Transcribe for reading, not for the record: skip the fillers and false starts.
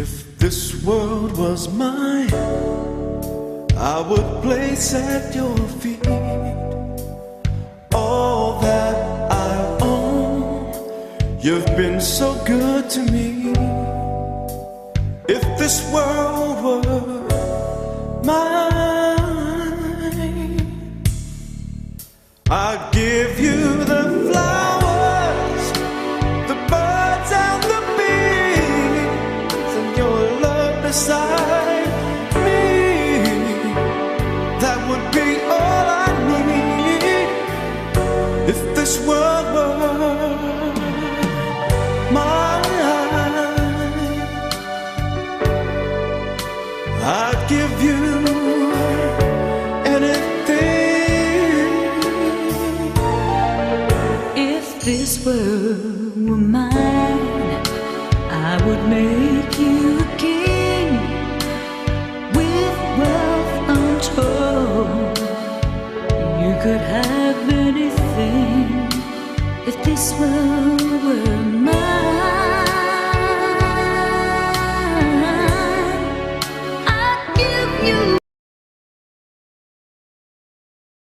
If this world was mine, I would place at your feet all that I own. You've been so good to me. If this world were mine, I'd give you the flowers, the birds and the bees, and your love beside me. That would be all I need. If this world were mine, I'd give you anything. If this world were mine, I would make you a king with wealth untold. You could have anything if this world were mine.